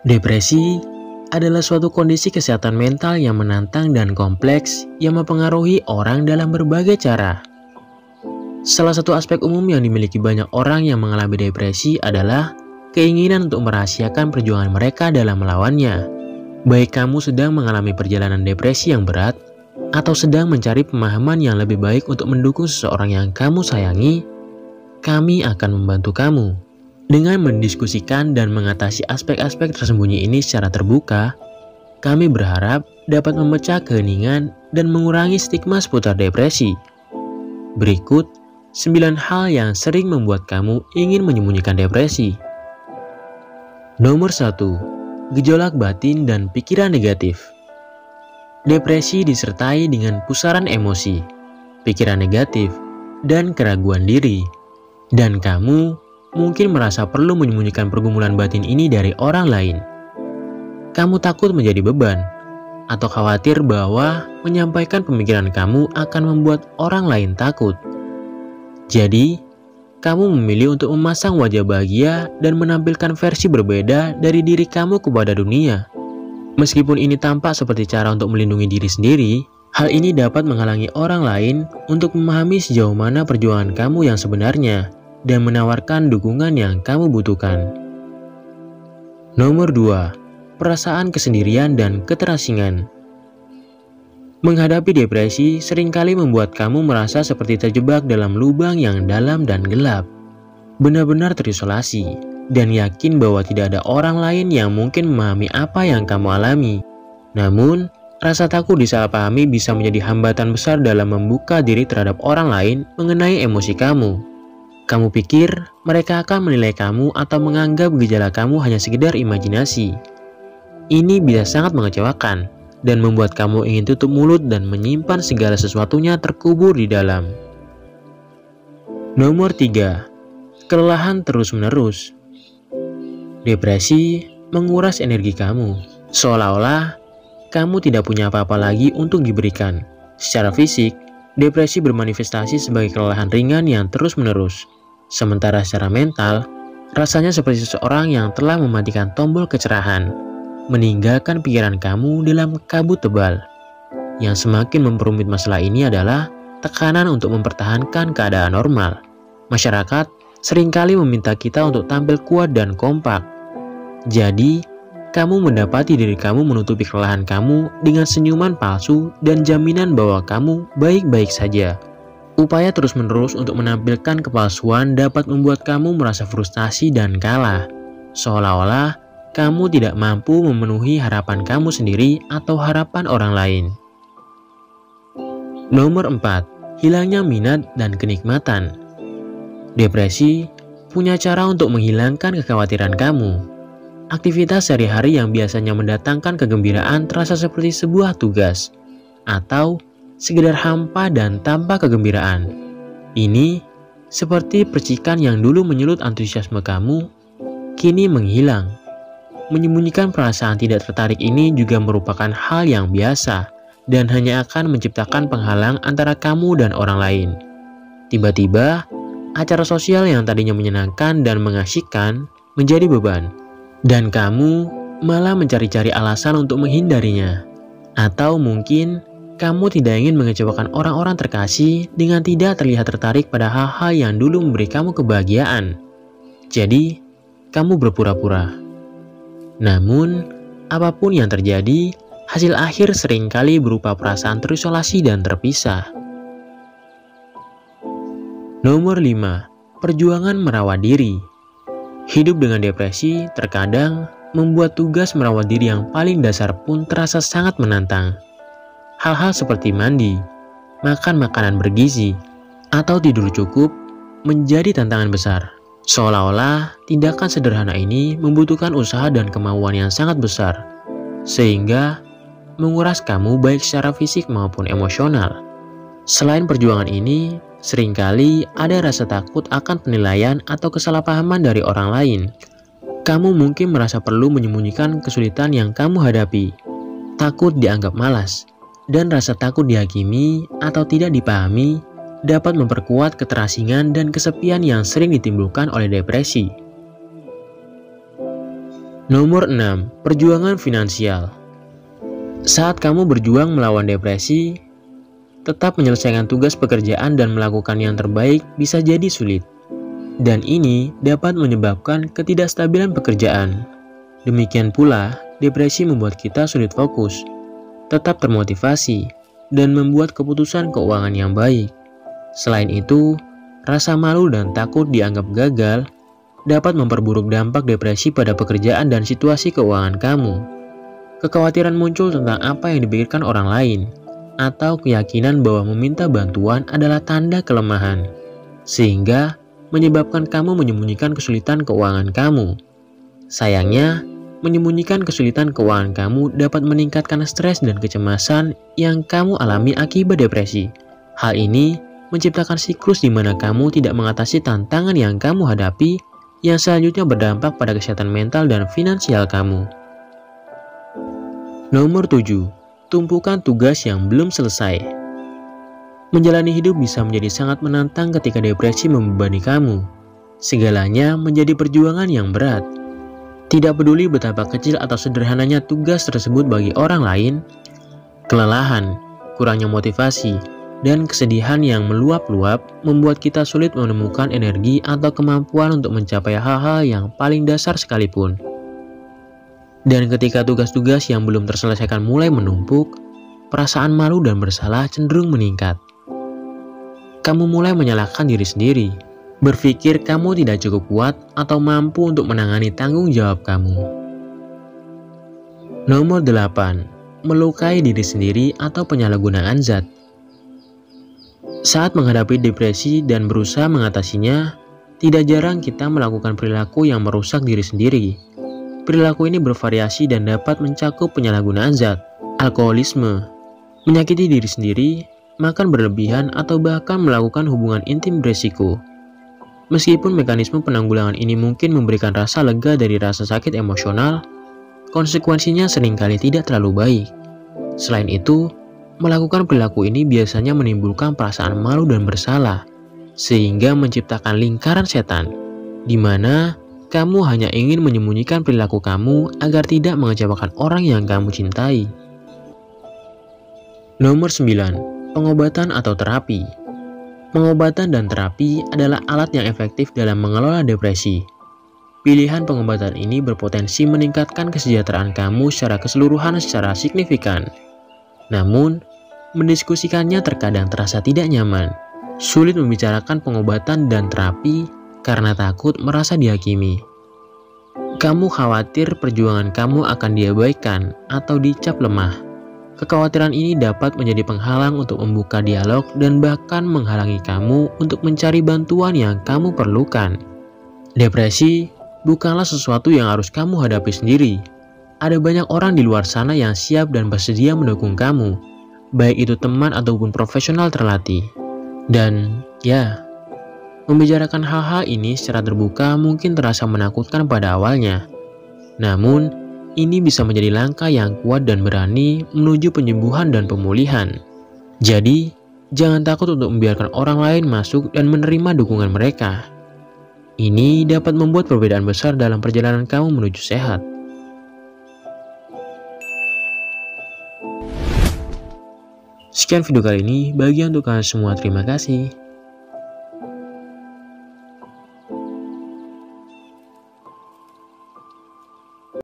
Depresi adalah suatu kondisi kesehatan mental yang menantang dan kompleks yang mempengaruhi orang dalam berbagai cara. Salah satu aspek umum yang dimiliki banyak orang yang mengalami depresi adalah keinginan untuk merahasiakan perjuangan mereka dalam melawannya. Baik kamu sedang mengalami perjalanan depresi yang berat, atau sedang mencari pemahaman yang lebih baik untuk mendukung seseorang yang kamu sayangi, kami akan membantu kamu. Dengan mendiskusikan dan mengatasi aspek-aspek tersembunyi ini secara terbuka, kami berharap dapat memecah keheningan dan mengurangi stigma seputar depresi. Berikut 9 hal yang sering membuat kamu ingin menyembunyikan depresi. Nomor 1. Gejolak batin dan pikiran negatif. Depresi disertai dengan pusaran emosi, pikiran negatif, dan keraguan diri. Dan kamu mungkin merasa perlu menyembunyikan pergumulan batin ini dari orang lain. Kamu takut menjadi beban, atau khawatir bahwa menyampaikan pemikiran kamu akan membuat orang lain takut. Jadi, kamu memilih untuk memasang wajah bahagia dan menampilkan versi berbeda dari diri kamu kepada dunia. Meskipun ini tampak seperti cara untuk melindungi diri sendiri, hal ini dapat menghalangi orang lain untuk memahami sejauh mana perjuangan kamu yang sebenarnya dan menawarkan dukungan yang kamu butuhkan. Nomor 2. Perasaan kesendirian dan keterasingan. Menghadapi depresi seringkali membuat kamu merasa seperti terjebak dalam lubang yang dalam dan gelap. Benar-benar terisolasi dan yakin bahwa tidak ada orang lain yang mungkin memahami apa yang kamu alami. Namun, rasa takut disalahpahami bisa menjadi hambatan besar dalam membuka diri terhadap orang lain mengenai emosi kamu. Kamu pikir mereka akan menilai kamu atau menganggap gejala kamu hanya sekedar imajinasi. Ini bisa sangat mengecewakan dan membuat kamu ingin tutup mulut dan menyimpan segala sesuatunya terkubur di dalam. Nomor 3. Kelelahan terus-menerus. Depresi menguras energi kamu, seolah-olah kamu tidak punya apa-apa lagi untuk diberikan. Secara fisik, depresi bermanifestasi sebagai kelelahan ringan yang terus-menerus. Sementara secara mental, rasanya seperti seseorang yang telah mematikan tombol kecerahan, meninggalkan pikiran kamu dalam kabut tebal. Yang semakin memperumit masalah ini adalah tekanan untuk mempertahankan keadaan normal. Masyarakat seringkali meminta kita untuk tampil kuat dan kompak. Jadi, kamu mendapati diri kamu menutupi kelelahan kamu dengan senyuman palsu dan jaminan bahwa kamu baik-baik saja. Upaya terus-menerus untuk menampilkan kepalsuan dapat membuat kamu merasa frustasi dan kalah, seolah-olah kamu tidak mampu memenuhi harapan kamu sendiri atau harapan orang lain. Nomor 4. Hilangnya minat dan kenikmatan. Depresi punya cara untuk menghilangkan kekhawatiran kamu. Aktivitas sehari-hari yang biasanya mendatangkan kegembiraan terasa seperti sebuah tugas, atau sekedar hampa dan tanpa kegembiraan. Ini seperti percikan yang dulu menyulut antusiasme kamu, kini menghilang. Menyembunyikan perasaan tidak tertarik ini juga merupakan hal yang biasa dan hanya akan menciptakan penghalang antara kamu dan orang lain. Tiba-tiba, acara sosial yang tadinya menyenangkan dan mengasyikkan menjadi beban, dan kamu malah mencari-cari alasan untuk menghindarinya. Atau mungkin kamu tidak ingin mengecewakan orang-orang terkasih dengan tidak terlihat tertarik pada hal-hal yang dulu memberi kamu kebahagiaan. Jadi, kamu berpura-pura. Namun, apapun yang terjadi, hasil akhir seringkali berupa perasaan terisolasi dan terpisah. Nomor 5. Perjuangan merawat diri. Hidup dengan depresi terkadang membuat tugas merawat diri yang paling dasar pun terasa sangat menantang. Hal-hal seperti mandi, makan makanan bergizi, atau tidur cukup menjadi tantangan besar. Seolah-olah tindakan sederhana ini membutuhkan usaha dan kemauan yang sangat besar, sehingga menguras kamu baik secara fisik maupun emosional. Selain perjuangan ini, seringkali ada rasa takut akan penilaian atau kesalahpahaman dari orang lain. Kamu mungkin merasa perlu menyembunyikan kesulitan yang kamu hadapi, takut dianggap malas, dan rasa takut dihakimi atau tidak dipahami dapat memperkuat keterasingan dan kesepian yang sering ditimbulkan oleh depresi. Nomor 6. Perjuangan finansial. Saat kamu berjuang melawan depresi, tetap menyelesaikan tugas pekerjaan dan melakukan yang terbaik bisa jadi sulit. Dan ini dapat menyebabkan ketidakstabilan pekerjaan. Demikian pula, depresi membuat kita sulit fokus, tetap termotivasi, dan membuat keputusan keuangan yang baik. Selain itu, rasa malu dan takut dianggap gagal dapat memperburuk dampak depresi pada pekerjaan dan situasi keuangan kamu. Kekhawatiran muncul tentang apa yang dipikirkan orang lain, atau keyakinan bahwa meminta bantuan adalah tanda kelemahan, sehingga menyebabkan kamu menyembunyikan kesulitan keuangan kamu. Sayangnya, menyembunyikan kesulitan keuangan kamu dapat meningkatkan stres dan kecemasan yang kamu alami akibat depresi. Hal ini menciptakan siklus di mana kamu tidak mengatasi tantangan yang kamu hadapi, yang selanjutnya berdampak pada kesehatan mental dan finansial kamu. Nomor 7. Tumpukan tugas yang belum selesai. Menjalani hidup bisa menjadi sangat menantang ketika depresi membebani kamu. Segalanya menjadi perjuangan yang berat. Tidak peduli betapa kecil atau sederhananya tugas tersebut bagi orang lain, kelelahan, kurangnya motivasi, dan kesedihan yang meluap-luap membuat kita sulit menemukan energi atau kemampuan untuk mencapai hal-hal yang paling dasar sekalipun. Dan ketika tugas-tugas yang belum terselesaikan mulai menumpuk, perasaan malu dan bersalah cenderung meningkat. Kamu mulai menyalahkan diri sendiri, berpikir kamu tidak cukup kuat atau mampu untuk menangani tanggung jawab kamu. Nomor 8. Melukai diri sendiri atau penyalahgunaan zat. Saat menghadapi depresi dan berusaha mengatasinya, tidak jarang kita melakukan perilaku yang merusak diri sendiri. Perilaku ini bervariasi dan dapat mencakup penyalahgunaan zat, alkoholisme, menyakiti diri sendiri, makan berlebihan, atau bahkan melakukan hubungan intim beresiko. Meskipun mekanisme penanggulangan ini mungkin memberikan rasa lega dari rasa sakit emosional, konsekuensinya seringkali tidak terlalu baik. Selain itu, melakukan perilaku ini biasanya menimbulkan perasaan malu dan bersalah, sehingga menciptakan lingkaran setan, di mana kamu hanya ingin menyembunyikan perilaku kamu agar tidak mengecewakan orang yang kamu cintai. Nomor 9. Pengobatan atau terapi. Pengobatan dan terapi adalah alat yang efektif dalam mengelola depresi. Pilihan pengobatan ini berpotensi meningkatkan kesejahteraan kamu secara keseluruhan secara signifikan. Namun, mendiskusikannya terkadang terasa tidak nyaman. Sulit membicarakan pengobatan dan terapi karena takut merasa dihakimi. Kamu khawatir perjuangan kamu akan diabaikan atau dicap lemah. Kekhawatiran ini dapat menjadi penghalang untuk membuka dialog dan bahkan menghalangi kamu untuk mencari bantuan yang kamu perlukan. Depresi bukanlah sesuatu yang harus kamu hadapi sendiri. Ada banyak orang di luar sana yang siap dan bersedia mendukung kamu, baik itu teman ataupun profesional terlatih. Dan ya, membicarakan hal-hal ini secara terbuka mungkin terasa menakutkan pada awalnya. Namun, ini bisa menjadi langkah yang kuat dan berani menuju penyembuhan dan pemulihan. Jadi, jangan takut untuk membiarkan orang lain masuk dan menerima dukungan mereka. Ini dapat membuat perbedaan besar dalam perjalanan kamu menuju sehat. Sekian video kali ini, bagi untuk kalian semua terima kasih.